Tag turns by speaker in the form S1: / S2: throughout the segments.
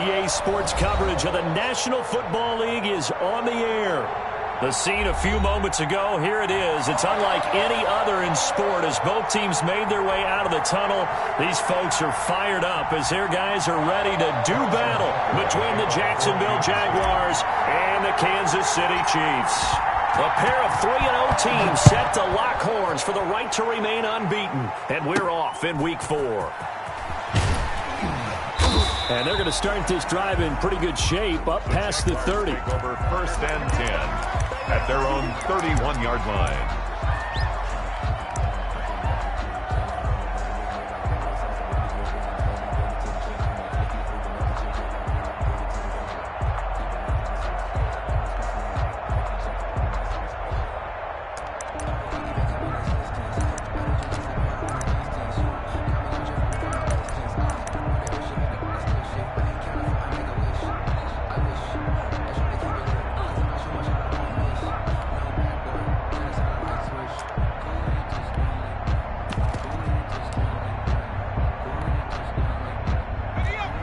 S1: EA Sports coverage of the National Football League is on the air. The scene a few moments ago, here it is. It's unlike any other in sport as both teams made their way out of the tunnel. These folks are fired up as their guys are ready to do battle between the Jacksonville Jaguars and the Kansas City Chiefs. A pair of 3-0 teams set to lock horns for the right to remain unbeaten. And we're off in Week 4. And they're going to start this drive in pretty good shape, up past the 30.
S2: Over 1st and 10 at their own 31-yard line.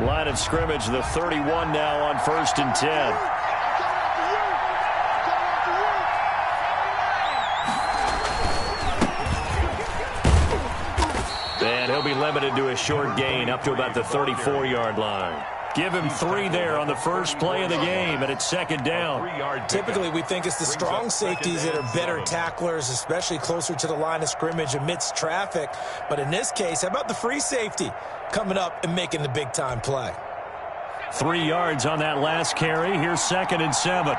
S1: Line of scrimmage, the 31 now on 1st and 10. And he'll be limited to a short gain up to about the 34-yard line. Give him 3 there on the first play of the game, and it's 2nd down.
S3: Typically, we think it's the strong safeties that are better tacklers, especially closer to the line of scrimmage amidst traffic. But in this case, how about the free safety coming up and making the big-time play?
S1: 3 yards on that last carry. Here's 2nd and 7.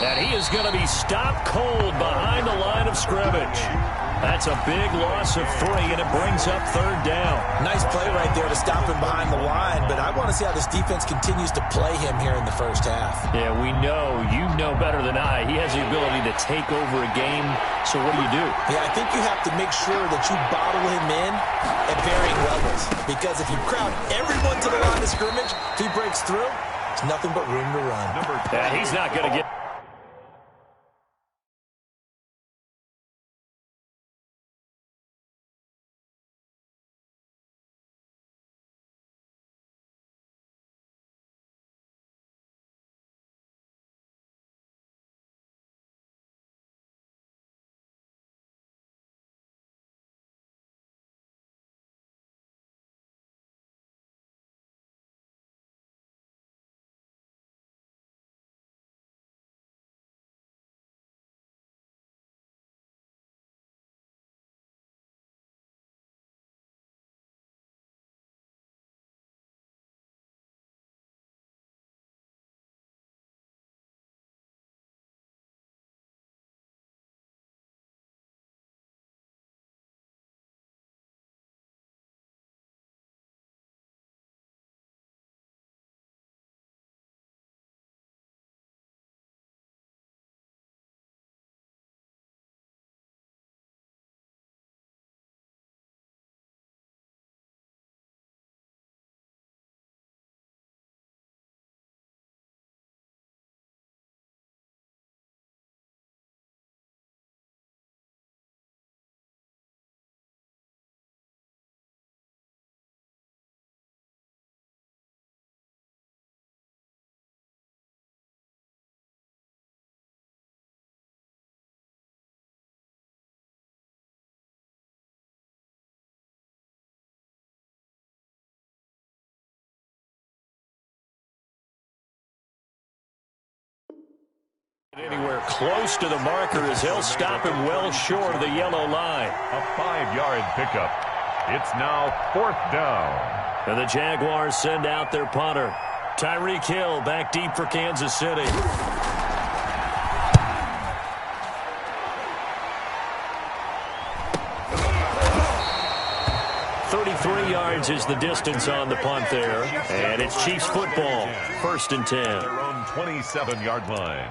S1: And he is going to be stopped cold behind the line of scrimmage. That's a big loss of 3, and it brings up 3rd down.
S3: Nice play right there to stop him behind the line, but I want to see how this defense continues to play him here in the first half.
S1: Yeah, we know, you know better than I, he has the ability to take over a game, so what do?
S3: Yeah, I think you have to make sure that you bottle him in at varying levels, because if you crowd everyone to the line of scrimmage, if he breaks through, it's nothing but room to run.
S1: Yeah, he's not going to get... Anywhere close to the marker as he'll stop him well short of the yellow line.
S2: A 5-yard pickup. It's now 4th down.
S1: And the Jaguars send out their punter. Tyreek Hill back deep for Kansas City. 33 yards is the distance on the punt there. And it's Chiefs football. 1st and 10.
S2: Their own 27-yard line.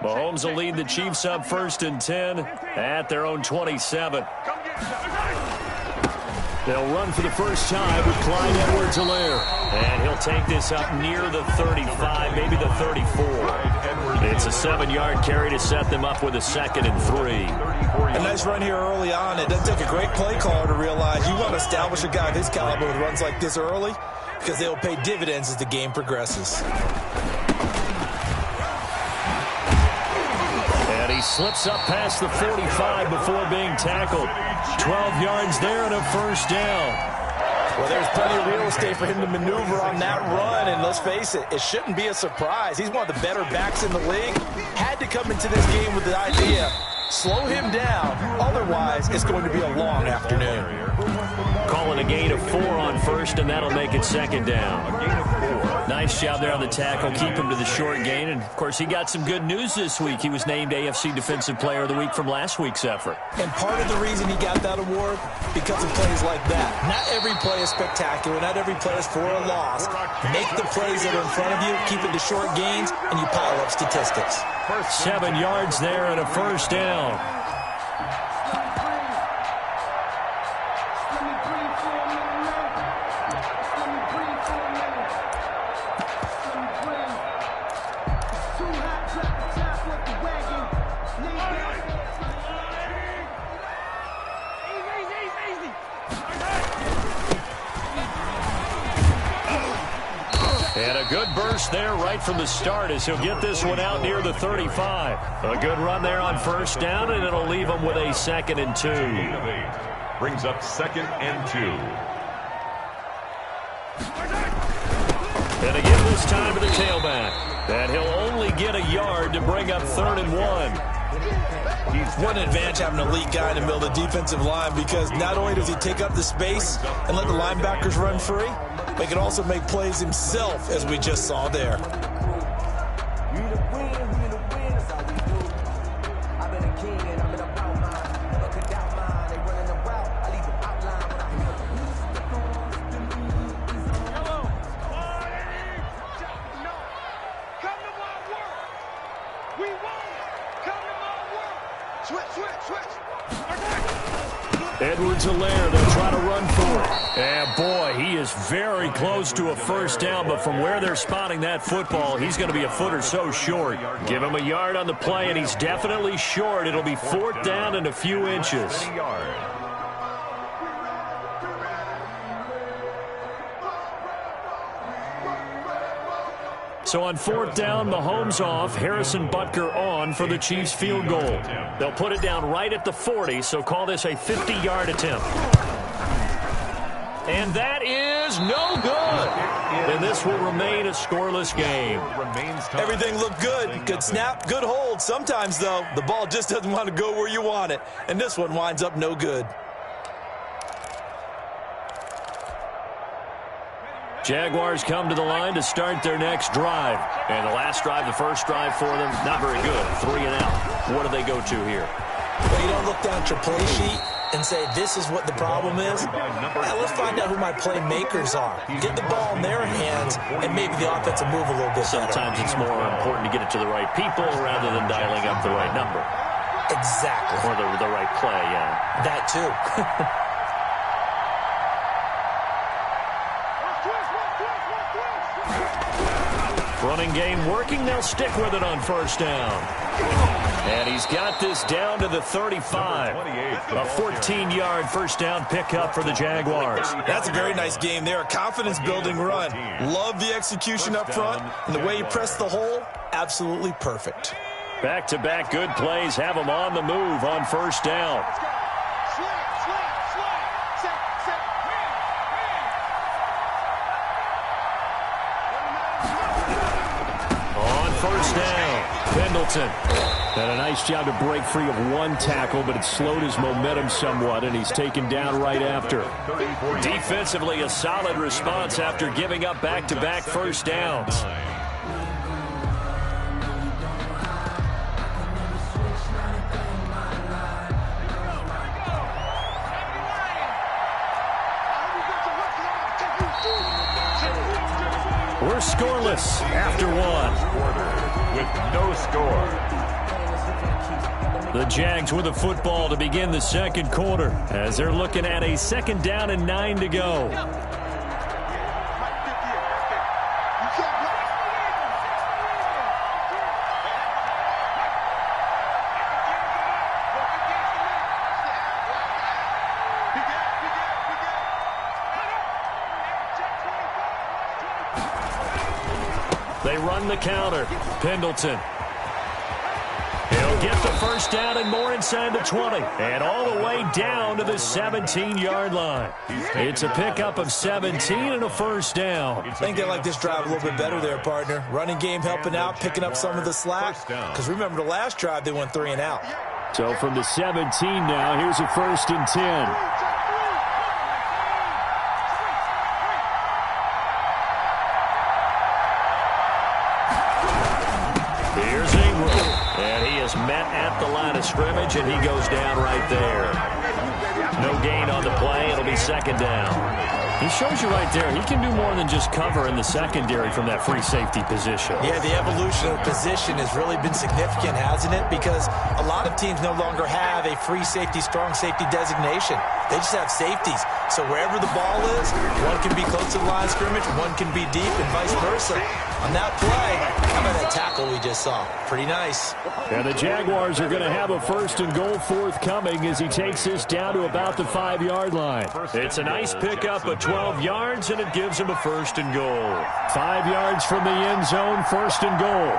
S1: Mahomes will lead the Chiefs up 1st and 10 at their own 27. They'll run for the first time with Clyde Edwards-Helaire. And he'll take this up near the 35, maybe the 34. It's a 7-yard carry to set them up with a 2nd and 3.
S3: A nice run here early on. It doesn't take a great play caller to realize you want to establish a guy of his caliber with runs like this early because they will pay dividends as the game progresses.
S1: And he slips up past the 45 before being tackled. 12 yards there and a first down.
S3: Well, there's plenty of real estate for him to maneuver on that run, and let's face it, it shouldn't be a surprise. He's one of the better backs in the league. Had to come into this game with the idea, slow him down, otherwise it's going to be a long afternoon.
S1: Calling a gain of 4 on first, and that'll make it 2nd down. A gain of 4. Nice job there on the tackle, keep him to the short gain, and of course he got some good news this week. He was named AFC Defensive Player of the Week from last week's effort.
S3: And part of the reason he got that award, because of plays like that. Not every play is spectacular, not every play is for a loss. Make the plays that are in front of you, keep it to short gains, and you pile up statistics.
S1: 7 yards there and a first down. And a good burst there right from the start as he'll get this one out near the 35. A good run there on first down, and it'll leave him with a 2nd and 2.
S2: Brings up 2nd and 2.
S1: And again this time to the tailback. And he'll only get a yard to bring up 3rd and 1.
S3: What an advantage having an elite guy in the middle of the defensive line, because not only does he take up the space and let the linebackers run free, but he can also make plays himself, as we just saw there.
S1: Edwards-Helaire, they'll try to run for it. And boy, he is very close to a first down, but from where they're spotting that football, he's going to be a foot or so short. Give him a yard on the play, and he's definitely short. It'll be 4th down and a few inches. So on 4th down, Mahomes off, Harrison Butker on for the Chiefs field goal. They'll put it down right at the 40, so call this a 50-yard attempt. And that is no good. And this will remain a scoreless game.
S3: Everything looked good. Good snap, good hold. Sometimes, though, the ball just doesn't want to go where you want it. And this one winds up no good.
S1: Jaguars come to the line to start their next drive. And the last drive, the first drive for them, not very good. 3 and out. What do they go to here?
S3: Well, you don't look down at your play sheet and say, this is what the problem is. Let's find out who my playmakers are. Get the ball in their hands, and maybe the offense will move a little bit better.
S1: Sometimes it's more important to get it to the right people rather than dialing up the right number.
S3: Exactly.
S1: Or the right play, yeah.
S3: That, too.
S1: Running game working. They'll stick with it on first down. And he's got this down to the 35. A 14-yard first down pickup for the Jaguars.
S3: That's a very nice game there. A confidence-building run. Love the execution up front. And the way he pressed the hole, absolutely perfect.
S1: Back-to-back good plays have him on the move on first down. First down, Pendleton. And a nice job to break free of one tackle, but it slowed his momentum somewhat, and he's taken down right after. Defensively, a solid response after giving up back-to-back first downs. We're scoreless after one.
S2: With no score.
S1: The Jags with the football to begin the second quarter as they're looking at a 2nd down and 9 to go. They run the counter. Pendleton. He'll get the 1st down and more inside the 20. And all the way down to the 17-yard line. It's a pickup of 17 and a 1st down.
S3: I think they like this drive a little bit better there, partner. Running game helping out, picking up some of the slack. Because remember the last drive, they went 3 and out.
S1: So from the 17 now, here's a 1st and 10. Met at the line of scrimmage, and he goes down right there. No gain on the play. It'll be 2nd down. He shows you right there he can do more than just cover in the secondary from that free safety position. Yeah, the evolution of position has really been significant, hasn't it? Because a lot of teams no longer have a free safety, strong safety designation. They just have safeties. So wherever the ball is, one can be close to the line of scrimmage, one can be deep, and vice versa. On that play, how about that tackle we just saw? Pretty nice. And the Jaguars are going to have a 1st and goal forthcoming as he takes this down to about the 5-yard line. It's a nice pickup of 12 yards, and it gives him a 1st and goal. 5 yards from the end zone, 1st and goal.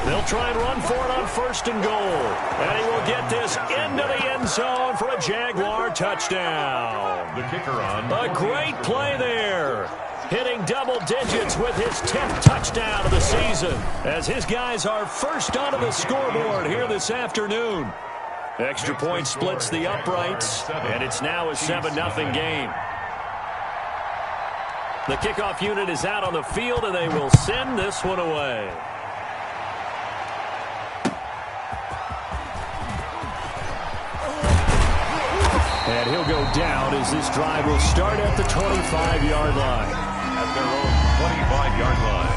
S1: They'll try and run for it on 1st and goal. And he will get this into the end zone for a Jaguar touchdown.
S2: The kicker on.
S1: A great play there. Hitting double digits with his 10th touchdown of the season as his guys are first onto the scoreboard here this afternoon. Extra point splits the uprights, and it's now a 7-0 game. The kickoff unit is out on the field, and they will send this one away. And he'll go down as this drive will start at the 25-yard line.
S2: At their own 25-yard line.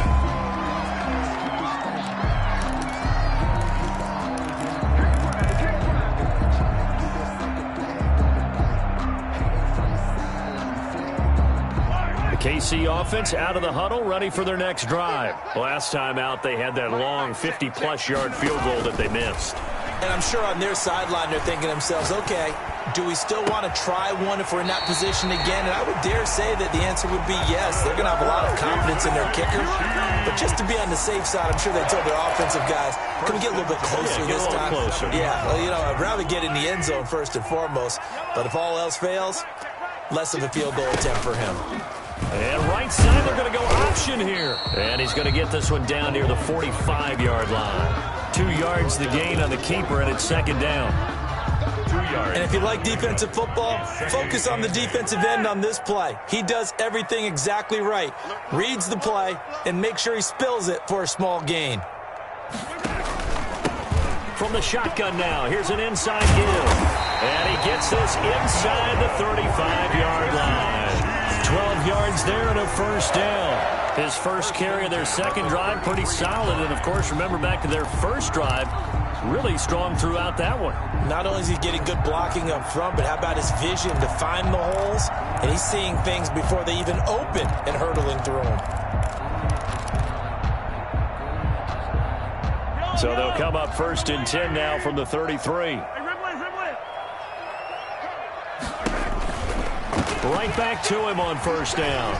S1: The KC offense out of the huddle, ready for their next drive. Last time out, they had that long 50-plus yard field goal that they missed.
S3: And I'm sure on their sideline they're thinking to themselves, okay, do we still want to try one if we're in that position again? And I would dare say that the answer would be yes. They're going to have a lot of confidence in their kicker. But just to be on the safe side, I'm sure they told their offensive guys, can we get a little bit closer this time?
S1: Closer.
S3: Yeah, well, you know, I'd rather get in the end zone first and foremost. But if all else fails, less of a field goal attempt for him.
S1: And right side, they're going to go option here. And he's going to get this one down near the 45-yard line. 2 yards the gain on the keeper, and it's 2nd down.
S2: 2 yards.
S3: And if you like defensive football, focus on the defensive end on this play. He does everything exactly right. Reads the play and makes sure he spills it for a small gain.
S1: From the shotgun now, here's an inside give. And he gets this inside the 35-yard line. 12 yards there and a 1st down. His first carry of their second drive, pretty solid. And, of course, remember back to their first drive, really strong throughout that one.
S3: Not only is he getting good blocking up front, but how about his vision to find the holes? And he's seeing things before they even open and hurtling through them.
S1: So they'll come up 1st and 10 now from the 33. Right back to him on 1st down.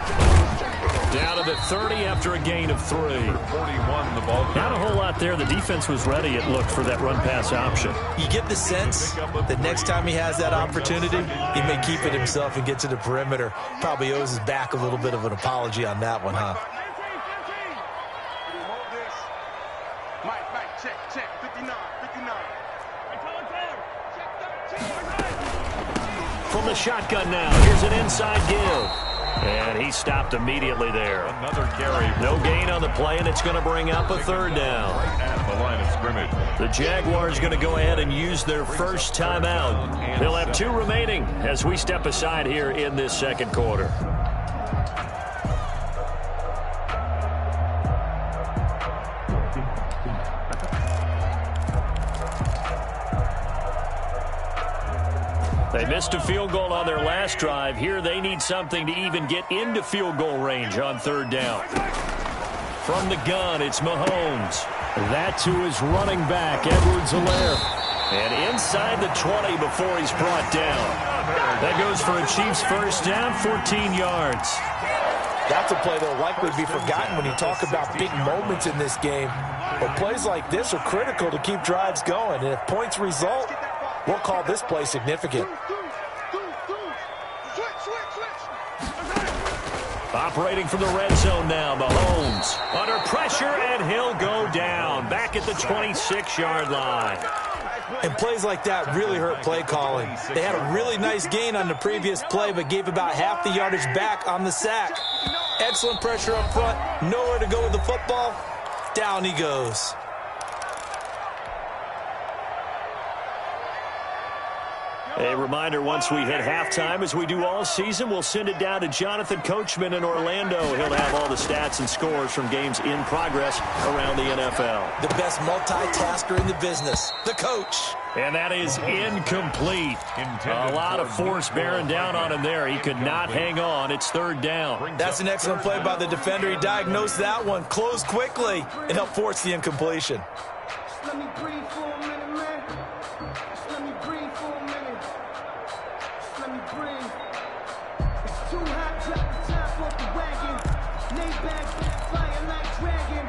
S1: Down to the 30 after a gain of 3.
S2: 41 the ball.
S1: Not a whole lot there. The defense was ready, it looked, for that run-pass option.
S3: You get the sense that next time he has that opportunity, he may keep it himself and get to the perimeter. Probably owes his back a little bit of an apology on that one, huh?
S1: From the shotgun now, here's an inside give. And he stopped immediately there.
S2: Another carry.
S1: No gain on the play, and it's going to bring up a 3rd down.
S2: Right at the line of scrimmage.
S1: The Jaguars going to go ahead and use their first timeout. They'll have 2 remaining as we step aside here in this second quarter. They missed a field goal on their last drive. Here they need something to even get into field goal range on third down. From the gun, it's Mahomes. That to his running back, Edwards-Helaire. And inside the 20 before he's brought down. That goes for a Chiefs first down, 14 yards.
S3: That's a play that will likely be forgotten when you talk about big moments in this game. But plays like this are critical to keep drives going. And if points result, we'll call this play significant.
S1: Operating from the red zone now, Mahomes. Under pressure, and he'll go down. Back at the 26-yard line.
S3: And plays like that really hurt play calling. They had a really nice gain on the previous play, but gave about half the yardage back on the sack. Excellent pressure up front. Nowhere to go with the football. Down he goes.
S1: A reminder, once we hit halftime, as we do all season, we'll send it down to Jonathan Coachman in Orlando. He'll have all the stats and scores from games in progress around the NFL.
S3: The best multitasker in the business, the coach.
S1: And that is incomplete. A lot of force bearing down on him there. He could not hang on. It's third down.
S3: That's an excellent play by the defender. He diagnosed that one, closed quickly, and helped force the incompletion.
S4: Let me breathe for a minute, man. Let me breathe for a minute. Let me breathe. It's too hot, drop the top off the wagon. Lay back, flying like dragon.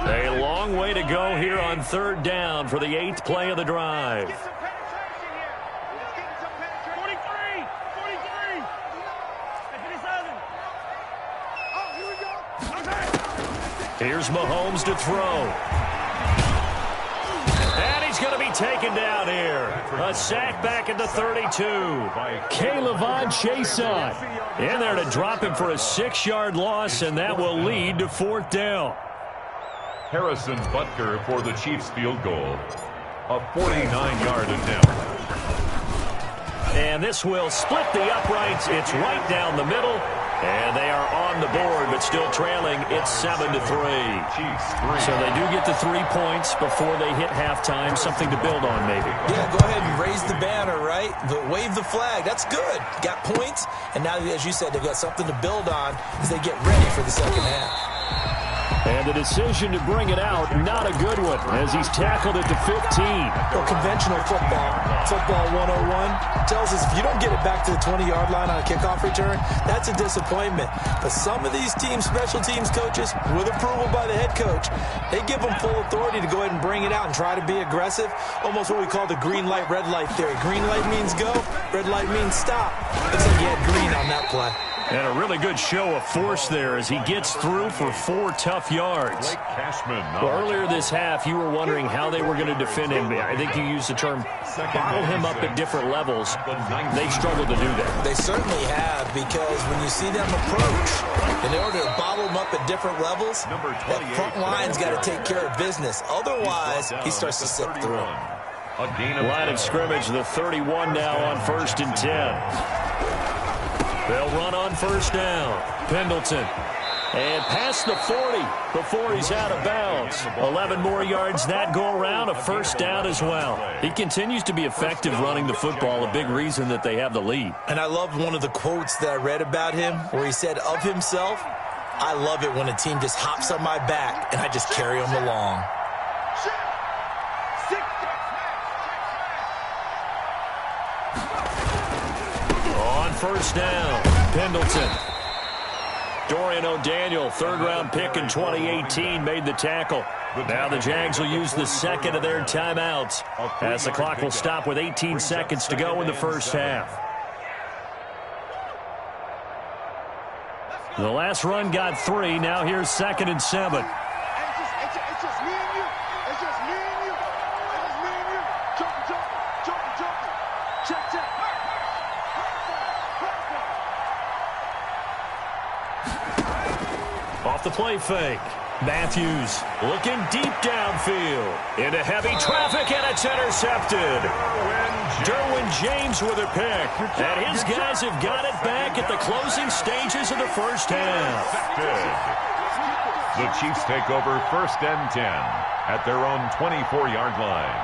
S4: Man,
S1: a long way to go here on third down for the 8th play of the drive.
S4: Get some penetration here. Let's get some penetration. 43. Let's get this other. Oh, here we go. Okay.
S1: Here's Mahomes to throw. And he's going to be taken down here. A sack back at the 32. Calevon Chason in there to drop him for a 6-yard loss, and that will lead to fourth down.
S2: Harrison Butker for the Chiefs field goal. A 49-yard attempt.
S1: And this will split the uprights. It's right down the middle. And they are on the board, but still trailing. It's 7-3. So they do get the 3 points before they hit halftime. Something to build on, maybe.
S3: Yeah, go ahead and raise the banner, right? Wave the flag. That's good. Got points. And now, as you said, they've got something to build on as they get ready for the second half.
S1: And the decision to bring it out, not a good one, as he's tackled at the 15.
S3: Well, conventional football 101, tells us if you don't get it back to the 20-yard line on a kickoff return, that's a disappointment. But some of these teams, special teams coaches, with approval by the head coach, they give them full authority to go ahead and bring it out and try to be aggressive, almost what we call the green light, red light theory. Green light means go, red light means stop. Looks like he had green on that play.
S1: And a really good show of force there as he gets through for 4 tough yards. Well, earlier this half, you were wondering how they were going to defend him. I think you used the term bottle him up at different levels. They've struggled to do that.
S3: They certainly have, because when you see them approach, in order to bottle him up at different levels, that front line's got to take care of business. Otherwise, he starts to slip through.
S1: Line of scrimmage, the 31 now on 1st and 10. They'll run on first down. Pendleton. And past the 40 before he's out of bounds. 11 more yards that go around, a first down as well. He continues to be effective running the football, a big reason that they have the lead.
S3: And I love one of the quotes that I read about him where he said of himself, I love it when a team just hops on my back and I just carry them along.
S1: First down, Pendleton. Dorian O'Daniel, third-round pick in 2018, made the tackle. Now the Jags will use the second of their timeouts as the clock will stop with 18 seconds to go in the first half. The last run got 3. Now here's 2nd and 7.
S4: It's just me and you. It's just me and you. It's just me and you. Jumping. Check.
S1: Off the play fake. Matthews looking deep downfield. Into heavy traffic, and it's intercepted. Derwin James with a pick. And his guys have got it back at the closing stages of the first half.
S2: The Chiefs take over 1st and 10 at their own 24-yard line.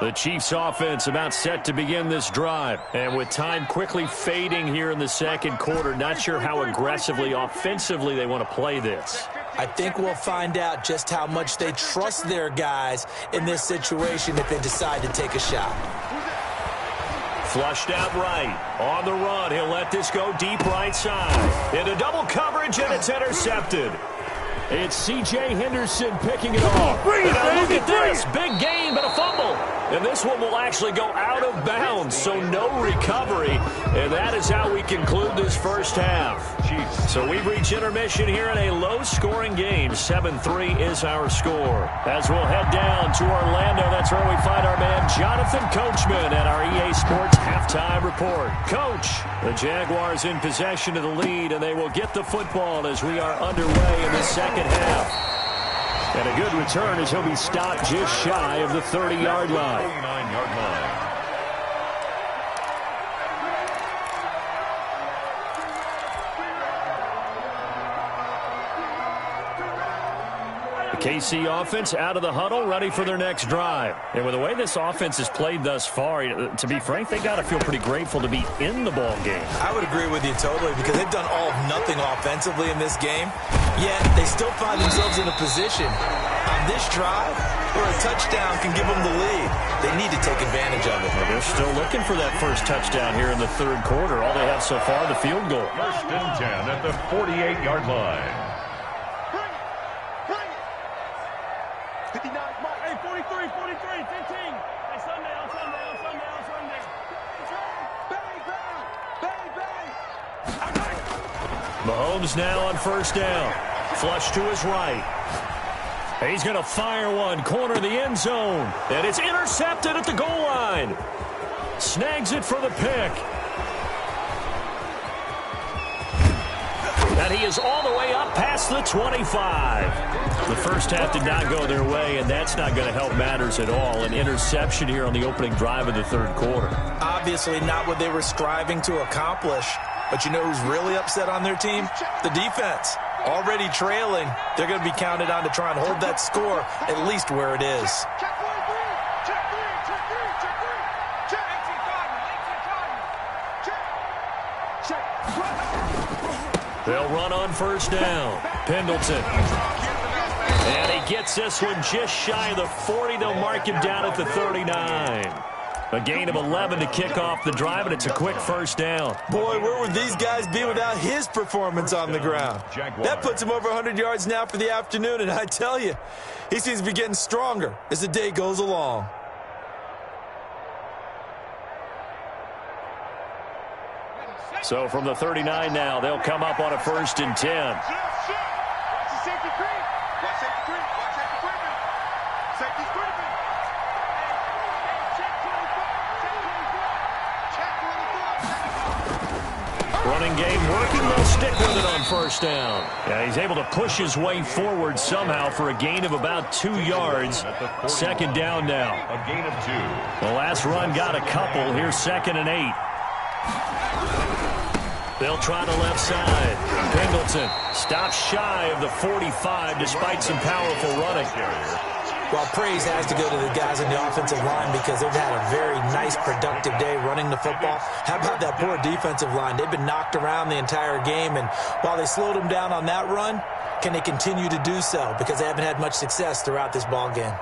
S1: The Chiefs offense about set to begin this drive. And with time quickly fading here in the second quarter, not sure how aggressively, offensively they want to play this.
S3: I think we'll find out just how much they trust their guys in this situation if they decide to take a shot.
S1: Flushed out right. On the run, he'll let this go deep right side. Into double coverage, and it's intercepted. It's C.J. Henderson picking it off. Now look at this. Big gain, but a fumble. And this one will actually go out of bounds, so no recovery. And that is how we conclude this first half. So we've reached intermission here in a low-scoring game. 7-3 is our score. As we'll head down to Orlando, that's where we find our man Jonathan Coachman at our EA Sports Halftime Report. Coach, the Jaguars in possession of the lead, and they will get the football as we are underway in the second half. And a good return as he'll be stopped just shy of the 30-yard line.
S2: 29-yard line.
S1: The KC offense out of the huddle, ready for their next drive. And with the way this offense has played thus far, to be frank, they got to feel pretty grateful to be in the ball game.
S3: I would agree with you totally because they've done all of nothing offensively in this game, yet they still find themselves in a position on this drive where a touchdown can give them the lead. They need to take advantage of it.
S1: Well, they're still looking for that first touchdown here in the third quarter. All they have so far, the field goal.
S2: First and 10 at the 48-yard line.
S4: 59, hey, 43, 15. Hey, Sunday. Bang.
S1: Mahomes now on first down. Flush to his right. He's going to fire one, corner of the end zone. And it's intercepted at the goal line. Snags it for the pick. And he is all the way up past the 25. The first half did not go their way, and that's not going to help matters at all. An interception here on the opening drive of the third quarter.
S3: Obviously not what they were striving to accomplish. But you know who's really upset on their team? The defense. Already trailing. They're going to be counted on to try and hold that score at least where it is.
S1: They'll run on first down. Pendleton. And he gets this one just shy of the 40. They'll mark him down at the 39. A gain of 11 to kick off the drive, and it's a quick first down.
S3: Boy, where would these guys be without his performance on the ground? That puts him over 100 yards now for the afternoon, and I tell you, he seems to be getting stronger as the day goes along.
S1: So from the 39 now, they'll come up on a first and 10. Running game working. They'll stick with it on first down. Yeah, he's able to push his way forward somehow for a gain of about 2 yards. Second down now.
S2: A gain of 2.
S1: The last run got a couple. Here's 2nd and 8. They'll try the left side. Pendleton stops shy of the 45 despite some powerful running.
S3: Well, praise has to go to the guys on the offensive line because they've had a very nice, productive day running the football. How about that poor defensive line? They've been knocked around the entire game, and while they slowed them down on that run, can they continue to do so? Because they haven't had much success throughout this ball game.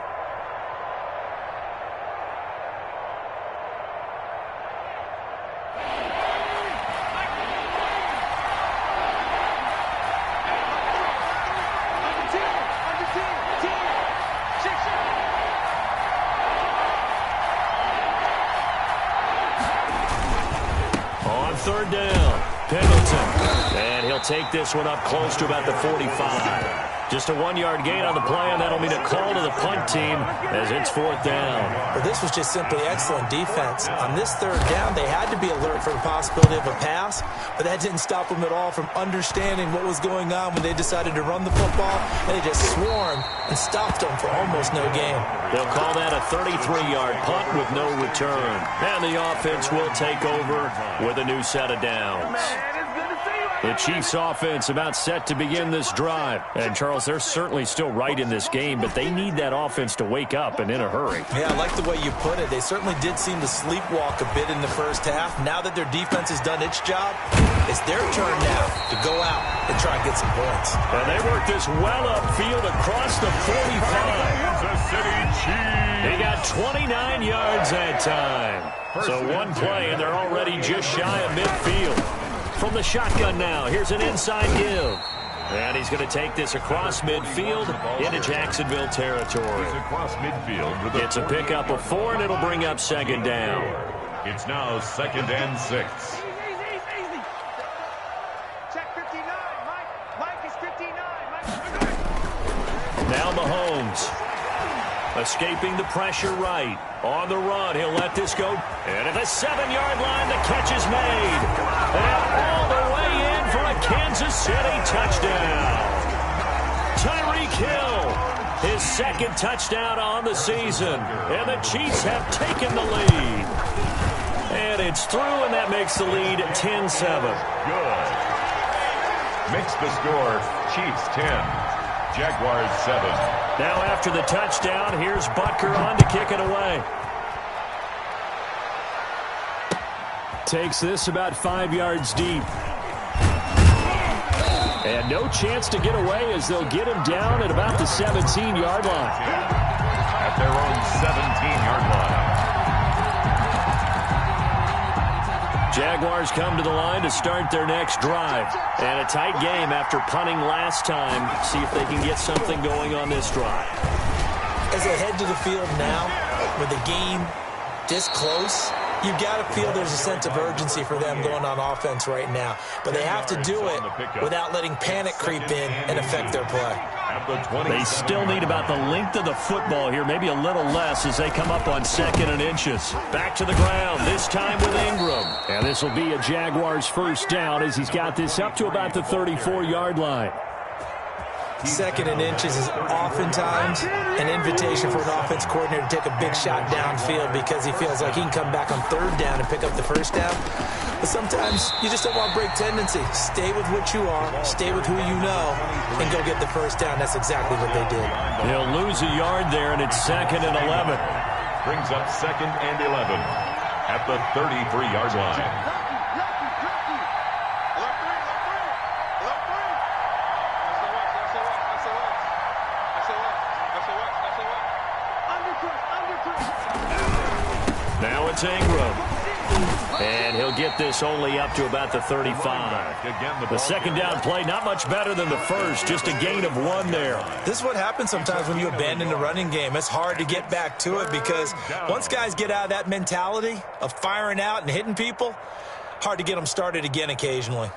S1: Third down. Pendleton. And he'll take this one up close to about the 45. Just a 1-yard gain on the play, and that'll mean a call to the punt team as it's 4th down.
S3: Well, this was just simply excellent defense. On this third down, they had to be alert for the possibility of a pass, but that didn't stop them at all from understanding what was going on when they decided to run the football. They just swarmed and stopped them for almost no gain.
S1: They'll call that a 33-yard punt with no return. And the offense will take over with a new set of downs.
S4: Man, it's good to see you out
S1: The Chiefs offense about set to begin this drive. And, Charles, they're certainly still right in this game, but they need that offense to wake up and in a hurry.
S3: Yeah, I like the way you put it. They certainly did seem to sleepwalk a bit in the first half. Now that their defense has done its job, it's their turn now to go out and try and get some points.
S1: And they work this well upfield across the 45.
S2: Kansas City Chiefs.
S1: They got 29 yards that time. So one play, and they're already just shy of midfield. From the shotgun now, here's an inside give. And he's going to take this across midfield into Jacksonville territory.
S2: He's across midfield with
S1: It's a pickup of 4, and it'll bring up second down.
S2: It's now 2nd and 6.
S4: Easy. Check 59. Mike is 59.
S1: Now Mahomes. Escaping the pressure right. On the run, he'll let this go. And at the 7-yard line, the catch is made. And all the way in for a Kansas City touchdown. Tyreek Hill, his second touchdown on the season. And the Chiefs have taken the lead. And it's through, and that makes the lead 10-7.
S2: Good. Makes the score Chiefs 10. Jaguars 7.
S1: Now after the touchdown, here's Butker on to kick it away. Takes this about 5 yards deep. And no chance to get away as they'll get him down at about the 17-yard line.
S2: At their own 17-yard line.
S1: Jaguars come to the line to start their next drive. And a tight game after punting last time. See if they can get something going on this drive.
S3: As they head to the field now, with the game this close, you've got to feel there's a sense of urgency for them going on offense right now. But they have to do it without letting panic creep in and affect their play.
S1: They still need about the length of the football here, maybe a little less as they come up on 2nd and inches. Back to the ground, this time with Ingram. And this will be a Jaguars first down as he's got this up to about the 34-yard line.
S3: 2nd and inches is oftentimes an invitation for an offense coordinator to take a big shot downfield because he feels like he can come back on 3rd down and pick up the first down. But sometimes you just don't want break tendency. Stay with what you are, stay with who you know, and go get the first down. That's exactly what they did.
S1: They'll lose a yard there, and it's 2nd and 11.
S2: Brings up 2nd and 11 at the 33-yard line.
S1: Now it's Ingram. And he'll get this only up to about the 35. The second down play, not much better than the first, just a gain of 1 there.
S3: This is what happens sometimes when you abandon the running game. It's hard to get back to it because once guys get out of that mentality of firing out and hitting people, hard to get them started again occasionally.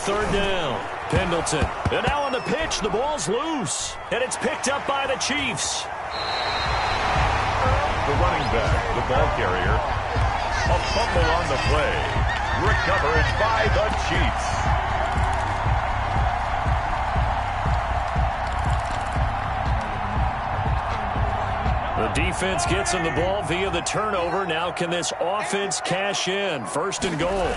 S1: Third down. Pendleton. And now on the pitch, the ball's loose. And it's picked up by the Chiefs.
S2: The running back, the ball carrier. A fumble on the play. Recovered by the Chiefs.
S1: The defense gets him the ball via the turnover. Now can this offense cash in? 1st and goal.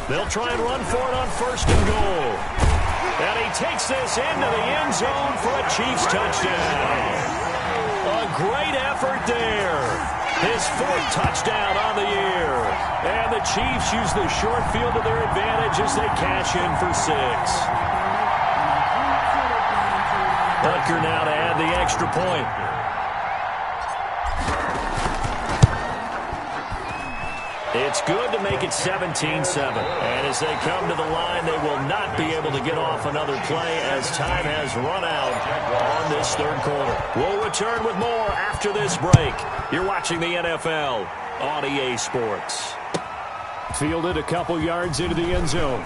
S1: They'll try and run for it on 1st and goal. And he takes this into the end zone for a Chiefs touchdown. A great effort there. His 4th touchdown on the year. And the Chiefs use the short field to their advantage as they cash in for 6. Butker now to add the extra point. It's good to make it 17-7. And as they come to the line, they will not be able to get off another play as time has run out on this 3rd quarter. We'll return with more after this break. You're watching the NFL on EA Sports. Fielded a couple yards into the end zone.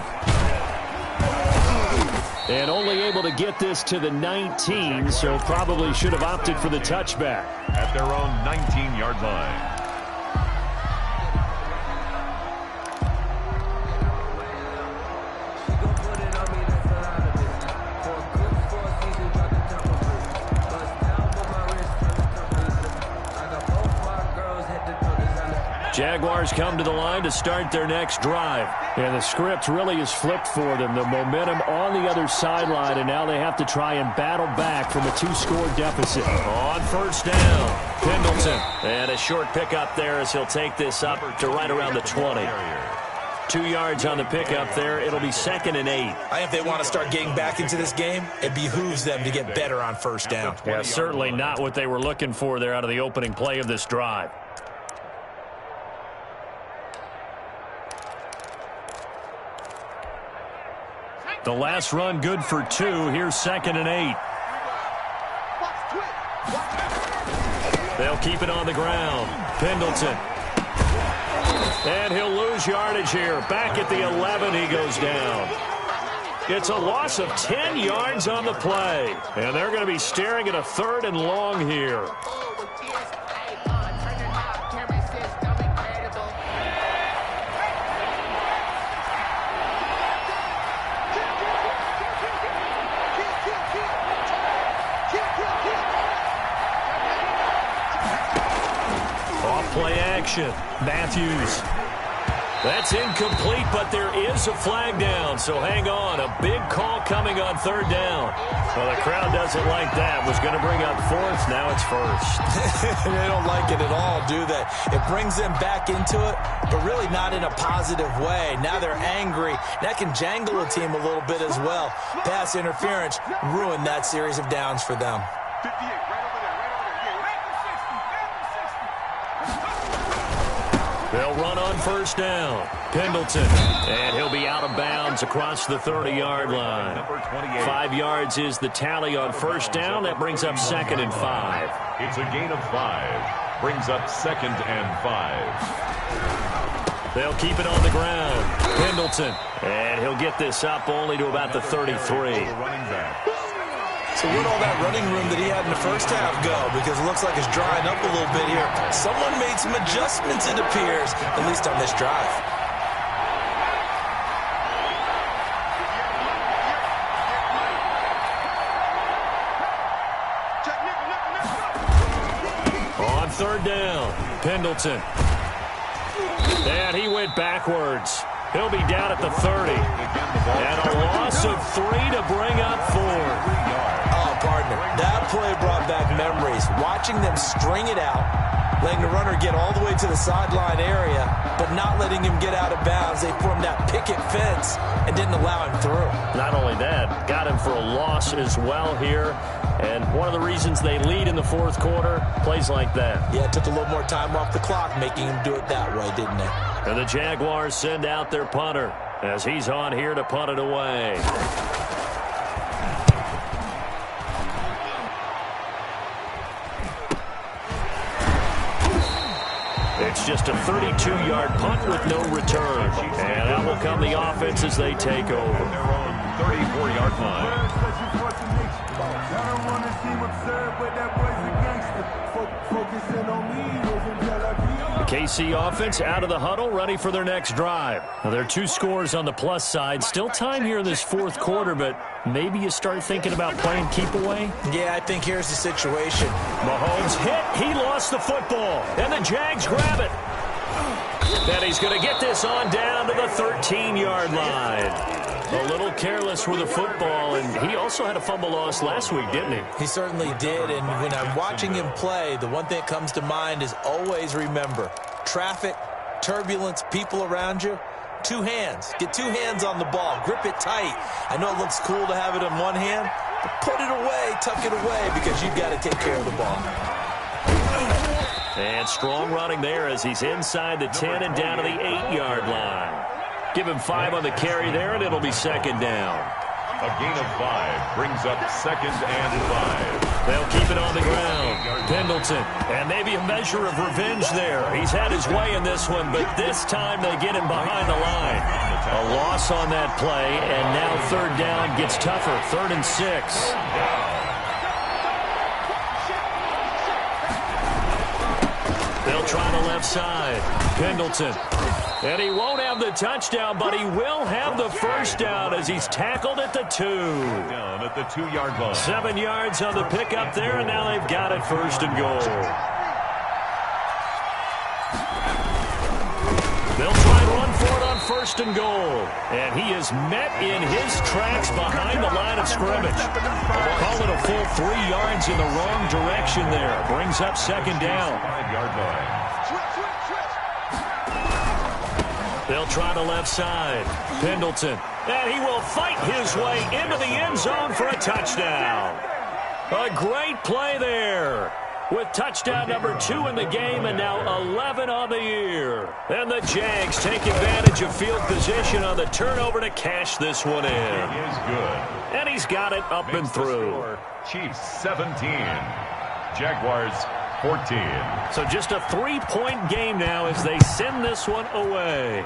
S1: And only able to get this to the 19, so probably should have opted for the touchback.
S2: At their own 19-yard line.
S1: Jaguars come to the line to start their next drive. And the script really is flipped for them. The momentum on the other sideline, and now they have to try and battle back from a 2-score deficit. On first down, Pendleton. And a short pickup there as he'll take this up to right around the 20. 2 yards on the pickup there. It'll be 2nd and 8.
S3: I think if they want to start getting back into this game, it behooves them to get better on first down.
S1: Yeah, certainly not what they were looking for there out of the opening play of this drive. The last run good for 2. Here's 2nd and 8. They'll keep it on the ground. Pendleton. And he'll lose yardage here. Back at the 11, he goes down. It's a loss of 10 yards on the play. And they're going to be staring at a 3rd and long here. Play action. Matthews. That's incomplete, but there is a flag down, so hang on. A big call coming on 3rd down. Well, the crowd doesn't like that. Was going to bring up 4th. Now it's 1st.
S3: They don't like it at all, do they? It brings them back into it, but really not in a positive way. Now they're angry. That can jangle a team a little bit as well. Pass interference ruined that series of downs for them.
S4: 58, right over there.
S1: They'll run on first down. Pendleton. And he'll be out of bounds across the 30-yard line. 5 yards is the tally on first down. That brings up 2nd and 5.
S2: It's a gain of 5. Brings up 2nd and 5.
S1: They'll keep it on the ground. Pendleton. And he'll get this up only to about the 33.
S3: So where'd all that running room that he had in the first half go? Because it looks like it's drying up a little bit here. Someone made some adjustments, it appears, at least on this drive.
S1: On 3rd down, Pendleton. And he went backwards. He'll be down at the 30. And a loss of 3 to bring up 4.
S3: Partner, that play brought back memories. Watching them string it out, letting the runner get all the way to the sideline area, but not letting him get out of bounds. They formed that picket fence and didn't allow him through.
S1: Not only that, got him for a loss as well here. And one of the reasons they lead in the 4th quarter, plays like that.
S3: Yeah, it took a little more time off the clock, making him do it that way, didn't it?
S1: And the Jaguars send out their punter as he's on here to punt it away. It's just a 32-yard punt with no return. And out will come the offense as they take over.
S2: 34-yard line.
S1: The KC offense out of the huddle, ready for their next drive. Now, there are 2 scores on the plus side. Still time here in this 4th quarter, but maybe you start thinking about playing keep away?
S3: Yeah, I think here's the situation.
S1: Mahomes hit. He lost the football. And the Jags grab it. And he's going to get this on down to the 13-yard line. A little careless with the football, and he also had a fumble loss last week, didn't he?
S3: He certainly did, and when I'm watching him play, the one thing that comes to mind is always remember, traffic, turbulence, people around you, 2 hands. Get 2 hands on the ball. Grip it tight. I know it looks cool to have it in one hand, but put it away, tuck it away, because you've got to take care of the ball.
S1: And strong running there as he's inside the 10 and down to the 8-yard line. Give him 5 on the carry there, and it'll be 2nd down.
S2: A gain of 5 brings up 2nd and 5.
S1: They'll keep it on the ground. Pendleton, and maybe a measure of revenge there. He's had his way in this one, but this time they get him behind the line. A loss on that play, and now third down gets tougher. 3rd and 6. They'll try the left side. Pendleton. And he won't have the touchdown, but he will have the first down as he's tackled at the 2.
S2: Down at the 2-yard line.
S1: 7 yards on the pickup there, and now they've got it 1st and goal. They'll try and run for it on 1st and goal. And he is met in his tracks behind the line of scrimmage. Call it a full 3 yards in the wrong direction there. Brings up 2nd down.
S2: 5-yard line.
S1: They'll try the left side. Pendleton. And he will fight his way into the end zone for a touchdown. A great play there. With touchdown number 2 in the game and now 11 on the year. And the Jags take advantage of field position on the turnover to cash this one in.
S2: It is good.
S1: And he's got it up and through.
S2: Chiefs 17. Jaguars 14.
S1: So just a 3-point game now as they send this one away.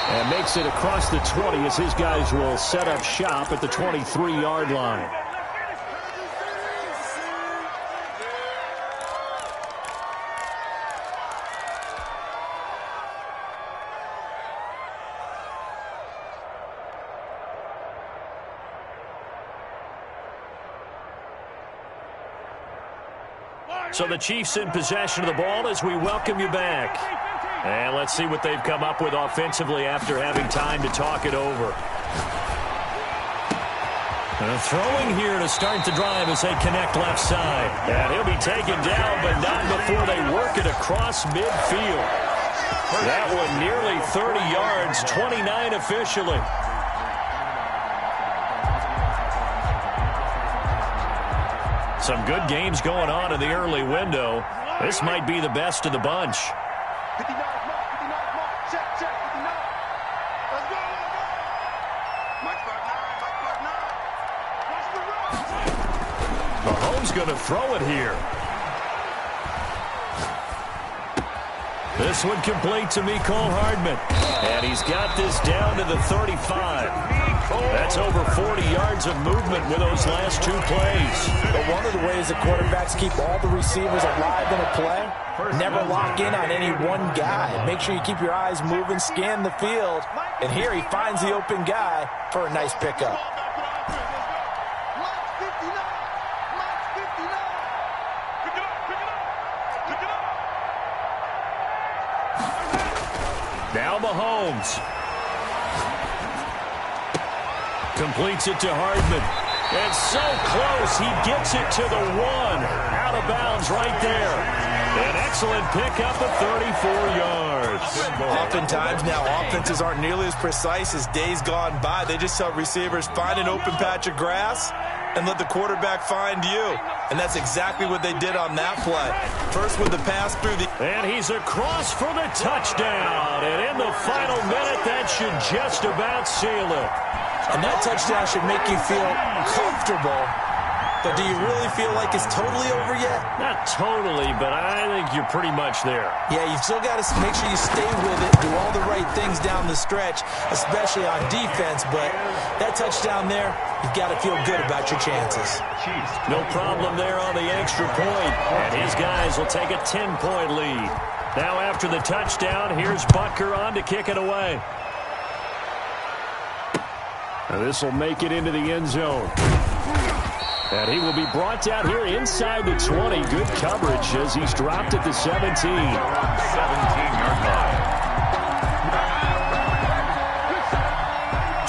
S1: And makes it across the 20 as his guys will set up shop at the 23-yard line. So the Chiefs in possession of the ball as we welcome you back. And let's see what they've come up with offensively after having time to talk it over. Throwing here to start the drive as they connect left side. And he'll be taken down, but not before they work it across midfield. That one nearly 30 yards, 29 officially. Some good games going on in the early window. This might be the best of the bunch. Mahomes going to throw it here. This one complete to Mecole Hardman. And he's got this down to the 35. That's over 40 yards of movement with those last 2 plays.
S3: But one of the ways the quarterbacks keep all the receivers alive in a play, never lock in on any one guy. Make sure you keep your eyes moving, scan the field. And here he finds the open guy for a nice pickup.
S1: Now Mahomes. Completes it to Hardman. And so close, he gets it to the 1. Out of bounds right there. An excellent pickup of 34 yards.
S3: Oftentimes now offenses aren't nearly as precise as days gone by. They just tell receivers, find an open patch of grass and let the quarterback find you. And that's exactly what they did on that play. First with the pass through the...
S1: And he's across for the touchdown. And in the final minute, that should just about seal it.
S3: And that touchdown should make you feel comfortable. But do you really feel like it's totally over yet?
S1: Not totally, but I think you're pretty much there.
S3: Yeah, you've still got to make sure you stay with it, do all the right things down the stretch, especially on defense. But that touchdown there, you've got to feel good about your chances.
S1: No problem there on the extra point. And his guys will take a 10-point lead. Now after the touchdown, here's Butker on to kick it away. Now this will make it into the end zone. And he will be brought down here inside the 20. Good coverage as he's dropped at the 17.
S2: 17-yard line.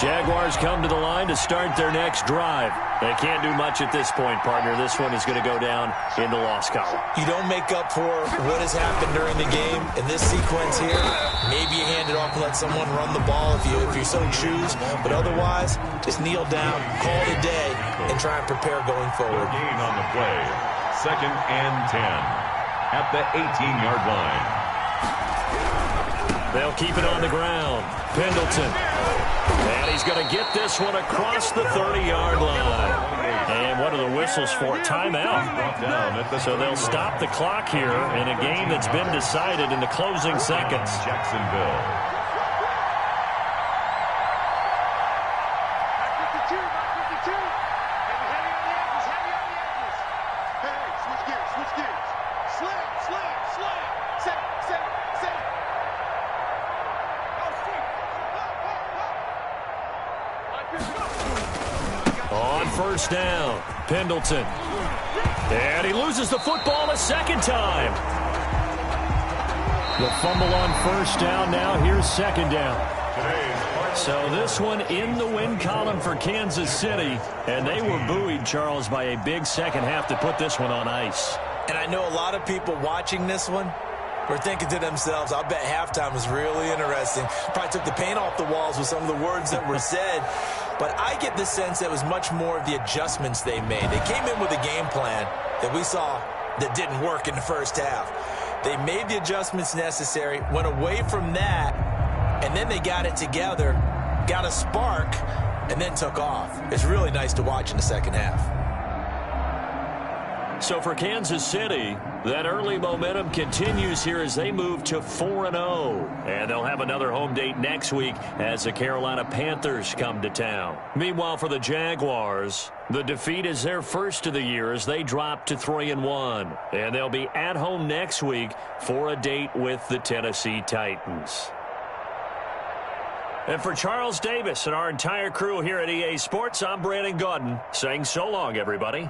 S1: Jaguars come to the line to start their next drive. They can't do much at this point, partner. This one is going to go down in the loss column.
S3: You don't make up for what has happened during the game. In this sequence here, maybe you hand it off and let someone run the ball if you so choose. But otherwise, just kneel down, call it a day, and try and prepare going forward.
S2: Gain on the play. 2nd and 10 at the 18-yard line.
S1: They'll keep it on the ground. Pendleton. And he's going to get this one across the 30-yard line. And what are the whistles for? Timeout. So they'll stop the clock here in a game that's been decided in the closing seconds.
S2: Jacksonville.
S1: On first down, Pendleton. And he loses the football a second time. The fumble on first down now. Here's second down. So this one in the win column for Kansas City. And they were buoyed, Charles, by a big second half to put this one on ice.
S3: And I know a lot of people watching this one were thinking to themselves, I'll bet halftime was really interesting. Probably took the paint off the walls with some of the words that were said. But I get the sense that it was much more of the adjustments they made. They came in with a game plan that we saw that didn't work in the first half. They made the adjustments necessary, went away from that, and then they got it together, got a spark, and then took off. It's really nice to watch in the second half.
S1: So for Kansas City, that early momentum continues here as they move to 4-0. And they'll have another home date next week as the Carolina Panthers come to town. Meanwhile, for the Jaguars, the defeat is their first of the year as they drop to 3-1. And they'll be at home next week for a date with the Tennessee Titans. And for Charles Davis and our entire crew here at EA Sports, I'm Brandon Gaudin saying so long, everybody.